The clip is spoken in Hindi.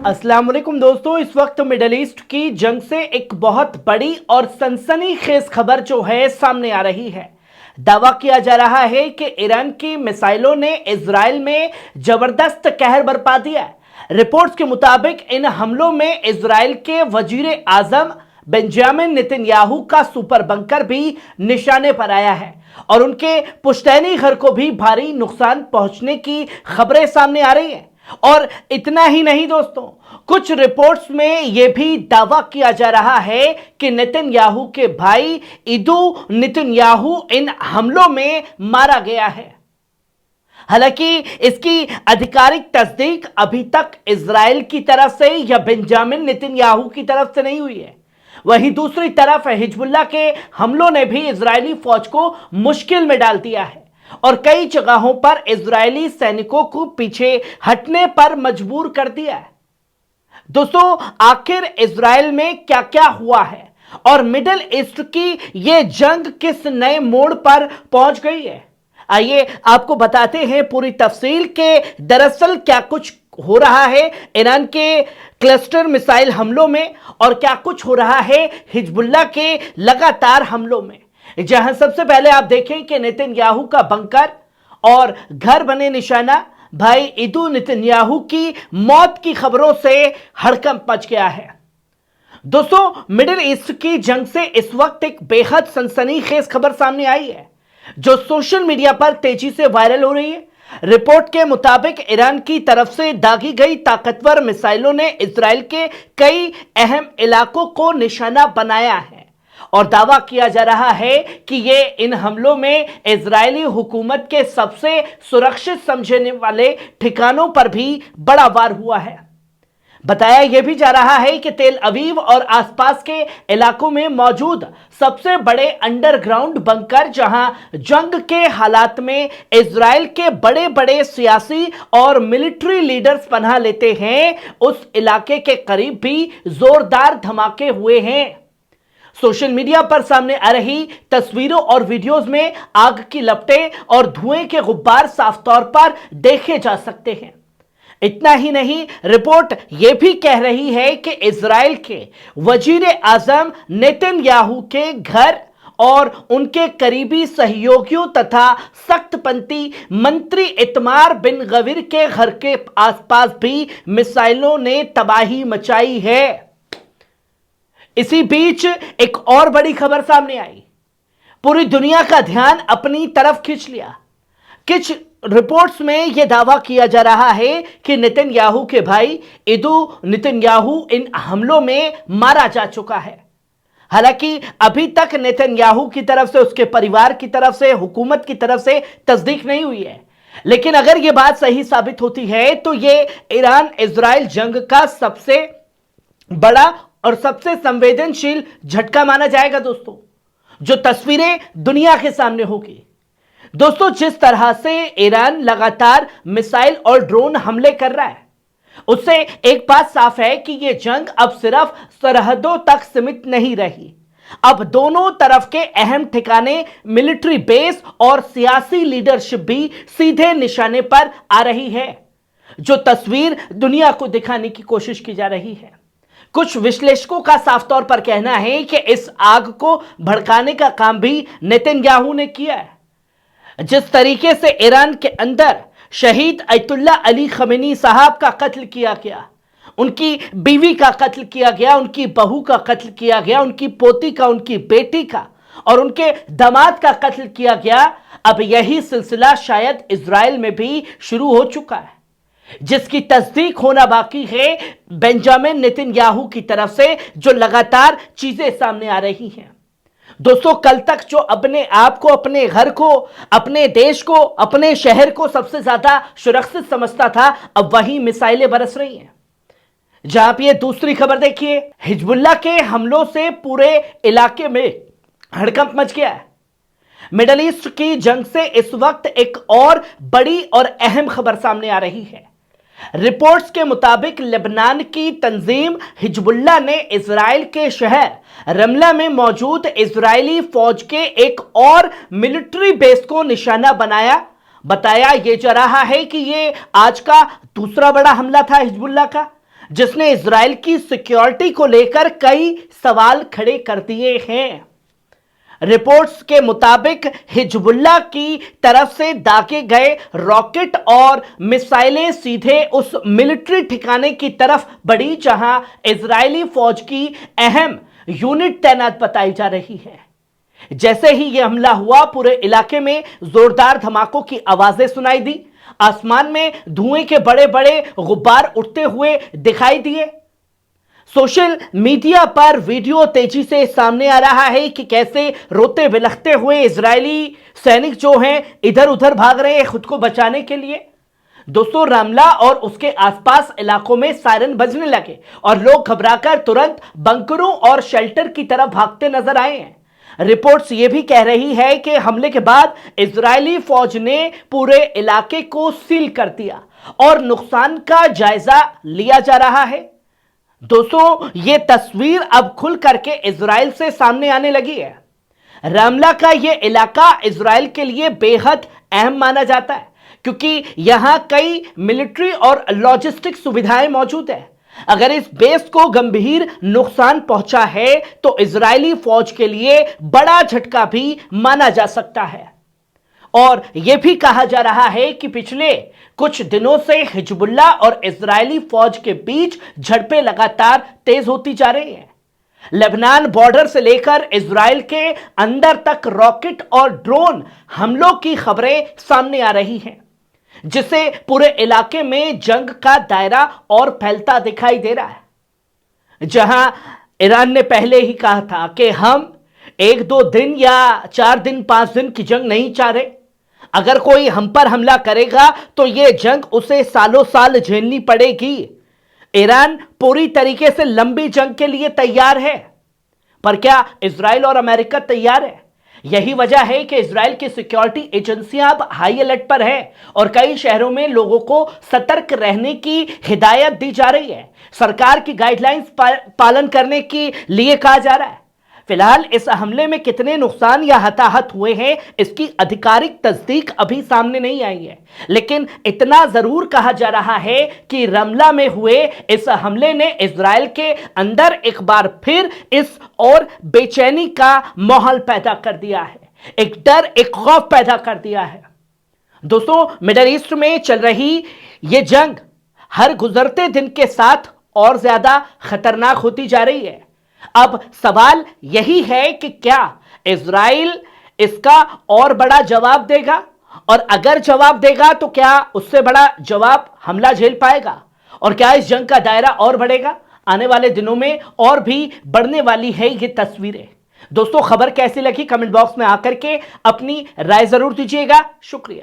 अस्सलाम वालेकुम दोस्तों, इस वक्त मिडल ईस्ट की जंग से एक बहुत बड़ी और सनसनीखेज खबर जो है सामने आ रही है। दावा किया जा रहा है कि ईरान की मिसाइलों ने इजराइल में जबरदस्त कहर बरपा दिया है। रिपोर्ट्स के मुताबिक इन हमलों में इजराइल के वजीर आजम बेंजामिन नेतन्याहू का सुपर बंकर भी निशाने पर आया है और उनके पुश्तैनी घर को भी भारी नुकसान पहुंचने की खबरें सामने आ रही हैं। और इतना ही नहीं दोस्तों, कुछ रिपोर्ट्स में यह भी दावा किया जा रहा है कि नेतन्याहू के भाई इदू नेतन्याहू इन हमलों में मारा गया है। हालांकि इसकी आधिकारिक तस्दीक अभी तक इजराइल की तरफ से या बेंजामिन नेतन्याहू की तरफ से नहीं हुई है। वहीं दूसरी तरफ हिजबुल्लाह के हमलों ने भी इजरायली फौज को मुश्किल में डाल दिया है और कई जगहों पर इजरायली सैनिकों को पीछे हटने पर मजबूर कर दिया है। दोस्तों, आखिर इजराइल में क्या क्या हुआ है और मिडिल ईस्ट की यह जंग किस नए मोड़ पर पहुंच गई है, आइए आपको बताते हैं पूरी तफसील के दरअसल क्या कुछ हो रहा है ईरान के क्लस्टर मिसाइल हमलों में और क्या कुछ हो रहा है हिजबुल्लाह के लगातार हमलों में। जहां सबसे पहले आप देखें कि नेतन्याहू का बंकर और घर बने निशाना भाई इदू नेतन्याहू की मौत की खबरों से हड़कंप मच गया है। दोस्तों, मिडिल ईस्ट की जंग से इस वक्त एक बेहद सनसनीखेज खबर सामने आई है जो सोशल मीडिया पर तेजी से वायरल हो रही है। रिपोर्ट के मुताबिक ईरान की तरफ से दागी गई ताकतवर मिसाइलों ने इजराइल के कई अहम इलाकों को निशाना बनाया है और दावा किया जा रहा है कि ये इन हमलों में इजरायली हुकूमत के सबसे सुरक्षित समझने वाले ठिकानों पर भी बड़ा वार हुआ है। बताया यह भी जा रहा है कि तेल अवीव और आसपास के इलाकों में मौजूद सबसे बड़े अंडरग्राउंड बंकर जहां जंग के हालात में इजराइल के बड़े बड़े सियासी और मिलिट्री लीडर्स पनाह लेते हैं, उस इलाके के करीब भी जोरदार धमाके हुए हैं। सोशल मीडिया पर सामने आ रही तस्वीरों और वीडियोस में आग की लपटें और धुएं के गुब्बार साफ तौर पर देखे जा सकते हैं। इतना ही नहीं, रिपोर्ट यह भी कह रही है कि इजराइल के वजीर आजम नेतन्याहू के घर और उनके करीबी सहयोगियों तथा सख्तपंथी मंत्री इतमार बिन गवीर के घर के आसपास भी मिसाइलों ने तबाही मचाई है। इसी बीच एक और बड़ी खबर सामने आई, पूरी दुनिया का ध्यान अपनी तरफ खींच लिया। कुछ रिपोर्ट्स में यह दावा किया जा रहा है कि नेतन्याहू के भाई इदू नेतन्याहू इन हमलों में मारा जा चुका है। हालांकि अभी तक नेतन्याहू की तरफ से, उसके परिवार की तरफ से, हुकूमत की तरफ से तस्दीक नहीं हुई है, लेकिन अगर यह बात सही साबित होती है तो यह ईरान इजराइल जंग का सबसे बड़ा और सबसे संवेदनशील झटका माना जाएगा दोस्तों, जो तस्वीरें दुनिया के सामने होगी। दोस्तों, जिस तरह से ईरान लगातार मिसाइल और ड्रोन हमले कर रहा है, उससे एक बात साफ है कि यह जंग अब सिर्फ सरहदों तक सीमित नहीं रही। अब दोनों तरफ के अहम ठिकाने, मिलिट्री बेस और सियासी लीडरशिप भी सीधे निशाने पर आ रही है, जो तस्वीर दुनिया को दिखाने की कोशिश की जा रही है। कुछ विश्लेषकों का साफ तौर पर कहना है कि इस आग को भड़काने का काम भी नेतन्याहू ने किया है। जिस तरीके से ईरान के अंदर शहीद अयतुल्ला अली खमेनी साहब का कत्ल किया गया, उनकी बीवी का कत्ल किया गया, उनकी बहू का कत्ल किया गया, उनकी पोती का, उनकी बेटी का और उनके दामाद का कत्ल किया गया, अब यही सिलसिला शायद इजराइल में भी शुरू हो चुका है, जिसकी तस्दीक होना बाकी है बेंजामिन नेतन्याहू की तरफ से, जो लगातार चीजें सामने आ रही हैं। दोस्तों, कल तक जो अपने आप को, अपने घर को, अपने देश को, अपने शहर को सबसे ज्यादा सुरक्षित समझता था, अब वही मिसाइलें बरस रही हैं। जहां आप ये दूसरी खबर देखिए, हिजबुल्लाह के हमलों से पूरे इलाके में हड़कंप मच गया है। मिडल ईस्ट की जंग से इस वक्त एक और बड़ी और अहम खबर सामने आ रही है। रिपोर्ट्स के मुताबिक लेबनान की तंजीम हिजबुल्लाह ने इजराइल के शहर रमला में मौजूद इजरायली फौज के एक और मिलिट्री बेस को निशाना बनाया। बताया यह जा रहा है कि यह आज का दूसरा बड़ा हमला था हिजबुल्लाह का, जिसने इजराइल की सिक्योरिटी को लेकर कई सवाल खड़े कर दिए हैं। रिपोर्ट्स के मुताबिक हिजबुल्लाह की तरफ से दागे गए रॉकेट और मिसाइलें सीधे उस मिलिट्री ठिकाने की तरफ बढ़ी जहां इजरायली फौज की अहम यूनिट तैनात बताई जा रही है। जैसे ही यह हमला हुआ, पूरे इलाके में जोरदार धमाकों की आवाजें सुनाई दी। आसमान में धुएं के बड़े बड़े गुब्बार उठते हुए दिखाई दिए। सोशल मीडिया पर वीडियो तेजी से सामने आ रहा है कि कैसे रोते बिलखते हुए इजरायली सैनिक जो हैं इधर उधर भाग रहे हैं खुद को बचाने के लिए। दोस्तों, रामला और उसके आसपास इलाकों में सायरन बजने लगे और लोग घबराकर तुरंत बंकरों और शेल्टर की तरफ भागते नजर आए हैं। रिपोर्ट्स ये भी कह रही है कि हमले के बाद इजरायली फौज ने पूरे इलाके को सील कर दिया और नुकसान का जायजा लिया जा रहा है। दोस्तों, ये तस्वीर अब खुल करके इजराइल से सामने आने लगी है। रामला का यह इलाका इजराइल के लिए बेहद अहम माना जाता है क्योंकि यहां कई मिलिट्री और लॉजिस्टिक सुविधाएं मौजूद है। अगर इस बेस को गंभीर नुकसान पहुंचा है तो इजरायली फौज के लिए बड़ा झटका भी माना जा सकता है। और यह भी कहा जा रहा है कि पिछले कुछ दिनों से हिजबुल्लाह और इजरायली फौज के बीच झड़पें लगातार तेज होती जा रही हैं। लेबनान बॉर्डर से लेकर इजराइल के अंदर तक रॉकेट और ड्रोन हमलों की खबरें सामने आ रही हैं, जिससे पूरे इलाके में जंग का दायरा और फैलता दिखाई दे रहा है। जहां ईरान ने पहले ही कहा था कि हम 1-2 दिन या 4 दिन 5 दिन की जंग नहीं चाह रहे, अगर कोई हम पर हमला करेगा तो यह जंग उसे सालों साल झेलनी पड़ेगी। ईरान पूरी तरीके से लंबी जंग के लिए तैयार है, पर क्या इजराइल और अमेरिका तैयार है? यही वजह है कि इजराइल की सिक्योरिटी एजेंसियां अब हाई अलर्ट पर है और कई शहरों में लोगों को सतर्क रहने की हिदायत दी जा रही है। सरकार की गाइडलाइंस पालन करने के लिए कहा जा रहा है। फिलहाल इस हमले में कितने नुकसान या हताहत हुए हैं इसकी आधिकारिक तस्दीक अभी सामने नहीं आई है, लेकिन इतना जरूर कहा जा रहा है कि रमला में हुए इस हमले ने इजराइल के अंदर एक बार फिर इस और बेचैनी का माहौल पैदा कर दिया है, एक डर, एक खौफ पैदा कर दिया है। दोस्तों, मिडिल ईस्ट में चल रही यह जंग हर गुजरते दिन के साथ और ज्यादा खतरनाक होती जा रही है। अब सवाल यही है कि क्या इजराइल इसका और बड़ा जवाब देगा, और अगर जवाब देगा तो क्या उससे बड़ा जवाब हमला झेल पाएगा, और क्या इस जंग का दायरा और बढ़ेगा? आने वाले दिनों में और भी बढ़ने वाली है ये तस्वीरें। दोस्तों, खबर कैसी लगी कमेंट बॉक्स में आकर के अपनी राय जरूर दीजिएगा। शुक्रिया।